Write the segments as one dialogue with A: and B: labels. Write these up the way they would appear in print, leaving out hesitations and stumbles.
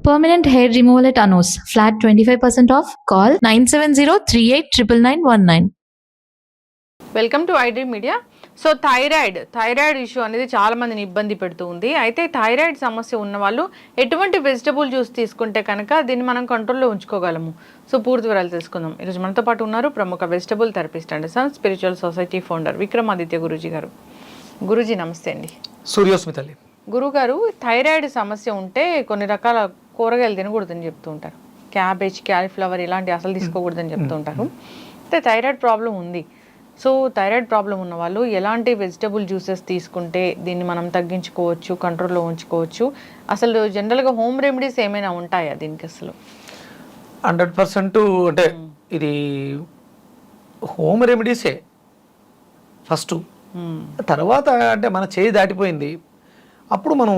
A: Permanent hair removal at Anos. Flat 25% off. Call 970-389919.
B: Welcome to iDream media. So thyroid issue అనేది చాలా మందిని ఇబ్బంది పెడుతూ ఉంది. అయితే థైరాయిడ్ సమస్య ఉన్న వాళ్ళు ఎటువంటి వెజిటబుల్ జ్యూస్ తీసుకుంటే కనుక దీన్ని మనం కంట్రోల్లో ఉంచుకోగలము. సో పూర్తి వివరాలు తెలుసుకుందాం. ఈరోజు మనతో పాటు ఉన్నారు ప్రముఖ vegetable therapist and sun spiritual society founder Vikramaditya Guruji గారు. గురూజీ నమస్తే అండి.
C: సూర్యోస్మితల్లి.
B: గురుగారు, థైరాయిడ్ సమస్య ఉంటే కొన్ని రకాల కూరగాయలు తినకూడదని చెప్తూ ఉంటారు. క్యాబేజ్, క్యాలీఫ్లవర్ ఇలాంటివి అసలు తీసుకోకూడదని చెప్తూ ఉంటారు. అయితే థైరాయిడ్ ప్రాబ్లం ఉంది. సో థైరాయిడ్ ప్రాబ్లం ఉన్న వాళ్ళు ఎలాంటి వెజిటబుల్ జ్యూసెస్ తీసుకుంటే దీన్ని మనం తగ్గించుకోవచ్చు, కంట్రోల్లో ఉంచుకోవచ్చు? అసలు జనరల్గా హోమ్ రెమెడీస్ ఏమైనా ఉంటాయా దీనికి? అసలు
C: 100% అంటే ఇది హోమ్ రెమెడీసే ఫస్ట్. తర్వాత అంటే మన చేయి దాటిపోయింది, అప్పుడు మనం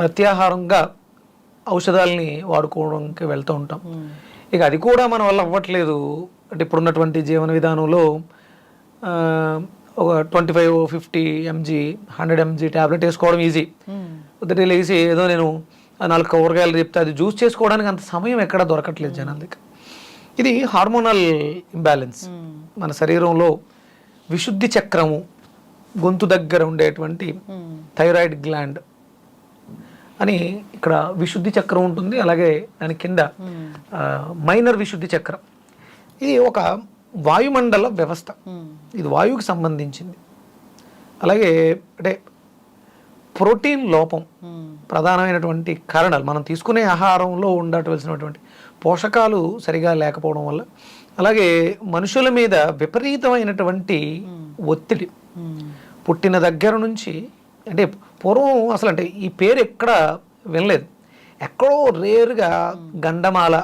C: ప్రత్యాహారంగా ఔషధాలని వాడుకోవడానికి వెళ్తూ ఉంటాం. ఇక అది కూడా మన వల్ల అవ్వట్లేదు అంటే ఇప్పుడున్నటువంటి జీవన విధానంలో ఒక 25-50 mg 100 mg ట్యాబ్లెట్ వేసుకోవడం ఈజీ. ఉదయం లేచి ఏదో నేను 4 కూరగాయలు చెప్తే అది జ్యూస్ చేసుకోవడానికి అంత సమయం ఎక్కడ దొరకట్లేదు జనాలకి. ఇది హార్మోనల్ ఇంబ్యాలెన్స్. మన శరీరంలో విశుద్ధి చక్రము, గొంతు దగ్గర ఉండేటువంటి థైరాయిడ్ గ్లాండ్ అని ఇక్కడ విశుద్ధి చక్రం ఉంటుంది. అలాగే దాని కింద మైనర్ విశుద్ధి చక్రం. ఇది ఒక వాయుమండల వ్యవస్థ, ఇది వాయువుకి సంబంధించింది. అలాగే అంటే ప్రోటీన్ లోపం ప్రధానమైనటువంటి కారణాలు, మనం తీసుకునే ఆహారంలో ఉండవలసినటువంటి పోషకాలు సరిగా లేకపోవడం వల్ల, అలాగే మనుషుల మీద విపరీతమైనటువంటి ఒత్తిడి పుట్టిన దగ్గర నుంచి. అంటే పూర్వం అసలు అంటే ఈ పేరు ఎక్కడ వినలేదు, ఎక్కడో రేరుగా గండమాల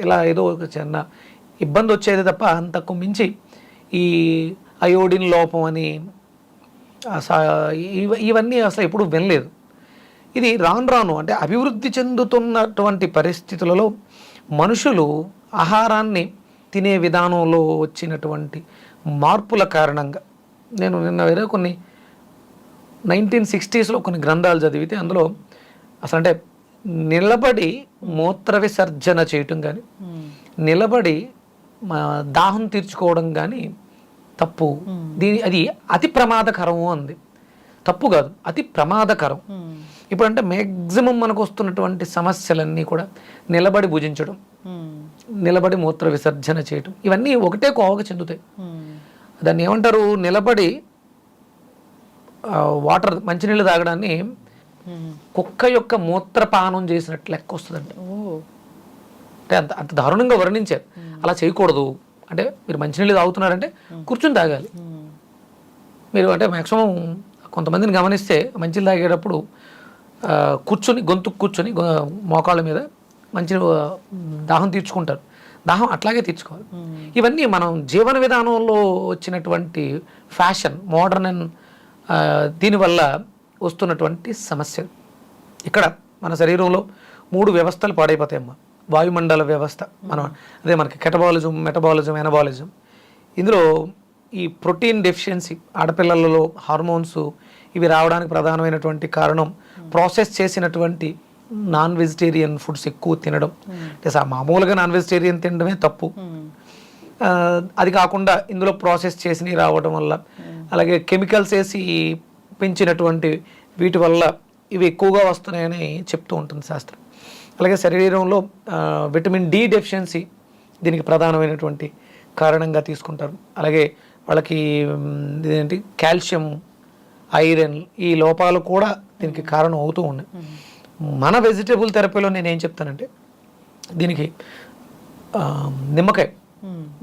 C: ఇలా ఏదో ఒక చిన్న ఇబ్బంది వచ్చేది తప్ప అంతకు మించి ఈ అయోడిన్ లోపం అని ఇవన్నీ అసలు ఎప్పుడు వినలేదు. ఇది రాను అంటే అభివృద్ధి చెందుతున్నటువంటి పరిస్థితులలో మనుషులు ఆహారాన్ని తినే విధానంలో వచ్చినటువంటి మార్పుల కారణంగా, నేను నిన్న వేరే కొన్ని 1960s కొన్ని గ్రంథాలు చదివితే అందులో అసలు అంటే నిలబడి మూత్ర విసర్జన చేయటం కానీ, నిలబడి దాహం తీర్చుకోవడం కానీ తప్పు. అది అతి ప్రమాదకరము అంది. తప్పు కాదు, అతి ప్రమాదకరం. ఇప్పుడు అంటే మ్యాక్సిమం మనకు వస్తున్నటువంటి సమస్యలన్నీ కూడా నిలబడి భుజించడం, నిలబడి మూత్ర విసర్జన చేయటం, ఇవన్నీ ఒకటే కోవకు చెందుతాయి. దాన్ని ఏమంటారు, నిలబడి వాటర్ మంచినీళ్ళు తాగడాన్ని కుక్క యొక్క మూత్రపానం చేసినట్లు లెక్క వస్తుందండి. అంటే అంత దారుణంగా వర్ణించారు. అలా చేయకూడదు. అంటే మీరు మంచినీళ్ళు తాగుతున్నారంటే కూర్చుని తాగాలి. మీరు అంటే మ్యాక్సిమం కొంతమందిని గమనిస్తే మంచినీళ్ళు తాగేటప్పుడు కూర్చొని మోకాళ్ళ మీద మంచి దాహం తీర్చుకుంటారు. దాహం అట్లాగే తీర్చుకోవాలి. ఇవన్నీ మనం జీవన విధానంలో వచ్చినటువంటి ఫ్యాషన్, మోడర్న్ అండ్ దీనివల్ల వస్తున్నటువంటి సమస్యలు. ఇక్కడ మన శరీరంలో 3 వ్యవస్థలు పాడైపోతాయమ్మా. వాయుమండల వ్యవస్థ, మనం అదే మనకి కెటబాలిజం, మెటబాలిజం, ఎనబాలిజం. ఇందులో ఈ ప్రోటీన్ డెఫిషియన్సీ, ఆడపిల్లలలో హార్మోన్స్ ఇవి రావడానికి ప్రధానమైనటువంటి కారణం ప్రాసెస్ చేసినటువంటి నాన్ వెజిటేరియన్ ఫుడ్స్ ఎక్కువ తినడం. అంటే మామూలుగా నాన్ వెజిటేరియన్ తినడమే తప్పు. అది కాకుండా ఇందులో ప్రాసెస్ చేసినవి రావడం వల్ల, అలాగే కెమికల్స్ వేసి పెంచినటువంటి వీటి వల్ల ఇవి ఎక్కువగా వస్తున్నాయని చెప్తూ ఉంటుంది శాస్త్రం. అలాగే శరీరంలో విటమిన్ డి డెఫిషియన్సీ దీనికి ప్రధానమైనటువంటి కారణంగా తీసుకుంటారు. అలాగే వాళ్ళకి ఇదేంటి కాల్షియం, ఐరన్ ఈ లోపాలు కూడా దీనికి కారణం అవుతూ ఉన్నాయి. మన వెజిటబుల్ థెరపీలో నేనేం చెప్తానంటే, దీనికి నిమ్మకాయ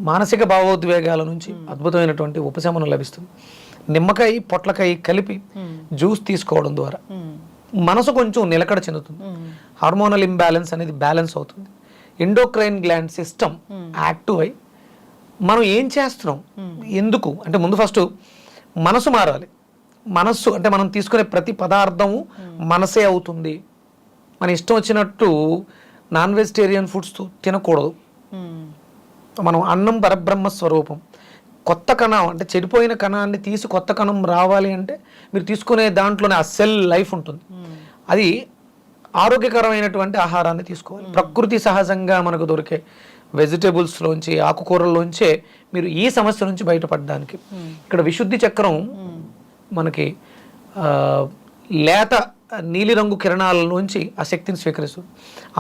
C: మానసిక భావోద్వేగాల నుంచి అద్భుతమైనటువంటి ఉపశమనం లభిస్తుంది. నిమ్మకాయ, పొట్లకాయ కలిపి జ్యూస్ తీసుకోవడం ద్వారా మనసు కొంచెం నిలకడ చెందుతుంది. హార్మోనల్ ఇంబ్యాలెన్స్ అనేది బ్యాలెన్స్ అవుతుంది. ఎండోక్రైన్ గ్లాండ్ సిస్టమ్ యాక్టివ్ అయి మనం ఏం చేస్తున్నాం, ఎందుకు అంటే ముందు ఫస్ట్ మనసు మారాలి. మనస్సు అంటే మనం తీసుకునే ప్రతి పదార్థము మనసే అవుతుంది. మన ఇష్టం వచ్చినట్టు నాన్ వెజిటేరియన్ ఫుడ్స్ తినకూడదు. మనం అన్నం పరబ్రహ్మ స్వరూపం. కొత్త కణం అంటే చెడిపోయిన కణాన్ని తీసి కొత్త కణం రావాలి అంటే మీరు తీసుకునే దాంట్లోనే ఆ సెల్ లైఫ్ ఉంటుంది. అది ఆరోగ్యకరమైనటువంటి ఆహారాన్ని తీసుకోవాలి. ప్రకృతి సహజంగా మనకు దొరికే వెజిటేబుల్స్లోంచి, ఆకుకూరల్లోంచే మీరు ఈ సమస్య నుంచి బయటపడడానికి. ఇక్కడ విశుద్ధి చక్రం మనకి లేత నీలిరంగు కిరణాలలోంచి ఆ శక్తిని స్వీకరిస్తుంది.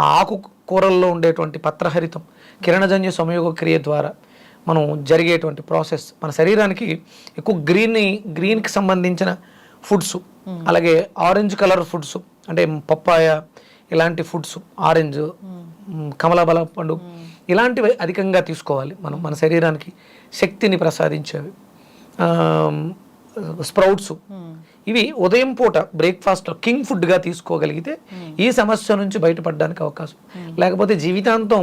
C: ఆ ఆకుకూరల్లో ఉండేటువంటి పత్రహరితం కిరణజన్య సంయోగ క్రియ ద్వారా మనం జరిగేటువంటి ప్రాసెస్ మన శరీరానికి ఎక్కువ గ్రీన్కి సంబంధించిన ఫుడ్స్, అలాగే ఆరెంజ్ కలర్ ఫుడ్స్ అంటే పప్పాయ ఇలాంటి ఫుడ్స్, ఆరెంజ్, కమలాబల పండు ఇలాంటివి అధికంగా తీసుకోవాలి. మనం మన శరీరానికి శక్తిని ప్రసాదించేవి. స్ప్రౌట్స్ ఇవి ఉదయం పూట బ్రేక్ఫాస్ట్లో కింగ్ ఫుడ్గా తీసుకోగలిగితే ఈ సమస్య నుంచి బయటపడడానికి అవకాశం. లేకపోతే జీవితాంతం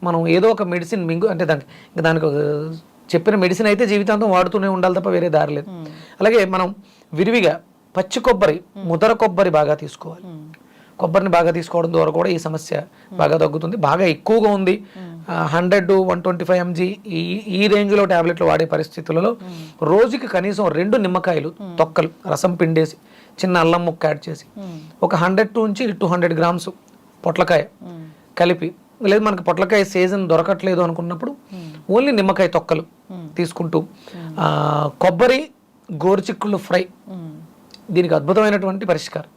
C: మనం ఏదో ఒక మెడిసిన్ అంటే దానికి చెప్పిన మెడిసిన్ అయితే జీవితాంతం వాడుతూనే ఉండాలి తప్ప వేరే దారి లేదు. అలాగే మనం విరివిగా పచ్చి కొబ్బరి, ముదర కొబ్బరి బాగా తీసుకోవాలి. కొబ్బరిని బాగా తీసుకోవడం ద్వారా కూడా ఈ సమస్య బాగా తగ్గుతుంది. బాగా ఎక్కువగా ఉంది 100-125 mg ఈ రేంజ్లో ట్యాబ్లెట్లు వాడే పరిస్థితులలో రోజుకి కనీసం 2 నిమ్మకాయలు తొక్కలు రసం పిండేసి చిన్న అల్లం ముక్క యాడ్ చేసి ఒక 100-200 grams పొట్లకాయ కలిపి, లేదు మనకి పొట్లకాయ సీజన్ దొరకట్లేదు అనుకున్నప్పుడు ఓన్లీ నిమ్మకాయ తొక్కలు తీసుకుంటూ కొబ్బరి గోరుచిక్కుళ్ళు ఫ్రై దీనికి అద్భుతమైనటువంటి పరిష్కారం.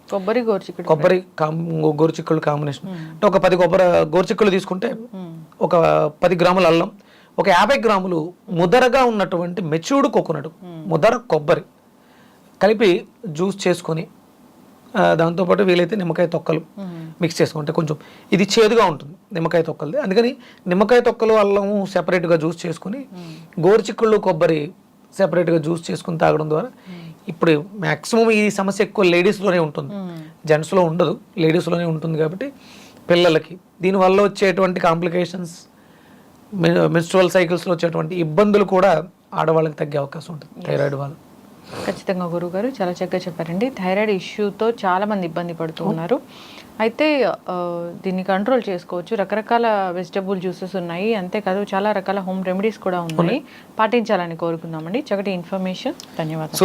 B: కొబ్బరి గోరుచిక్కుళ్ళు కాంబినేషన్ అంటే ఒక 10 గోరుచిక్కుళ్ళు తీసుకుంటే ఒక 10 గ్రాముల అల్లం, ఒక 50 గ్రాములు ముదరగా ఉన్నటువంటి మెచ్యూర్డ్ కోకోనట్, ముదర కొబ్బరి కలిపి జ్యూస్ చేసుకొని దాంతోపాటు వీలైతే నిమ్మకాయ తొక్కలు మిక్స్ చేసుకుంటే కొంచెం ఇది చేదుగా ఉంటుంది నిమ్మకాయ తొక్కలది. అందుకని నిమ్మకాయ తొక్కలు అల్లము సెపరేట్గా జ్యూస్ చేసుకుని గోరుచిక్కుళ్ళు కొబ్బరి సెపరేట్గా జ్యూస్ చేసుకుని తాగడం ద్వారా ఇప్పుడు మ్యాక్సిమం ఈ సమస్య ఎక్కువ లేడీస్లోనే ఉంటుంది, జెంట్స్లో ఉండదు, లేడీస్లోనే ఉంటుంది. కాబట్టి పిల్లలకి దీనివల్ల వచ్చేటువంటి కాంప్లికేషన్స్, మెన్స్ట్రువల్ సైకిల్స్లో వచ్చేటువంటి ఇబ్బందులు కూడా ఆడవాళ్ళకి తగ్గే అవకాశం ఉంటుంది థైరాయిడ్ వల్ల. ఖచ్చితంగా గురువుగారు చాలా చక్కగా చెప్పారండి. థైరాయిడ్ ఇష్యూతో చాలామంది ఇబ్బంది పడుతూ ఉన్నారు. అయితే దీన్ని కంట్రోల్ చేసుకోవచ్చు. రకరకాల వెజిటబుల్ జ్యూసెస్ ఉన్నాయి, అంతేకాదు చాలా రకాల హోమ్ రెమెడీస్ కూడా ఉన్నాయి, పాటించాలని కోరుకుందామండి. చక్కటి ఇన్ఫర్మేషన్, ధన్యవాదాలు.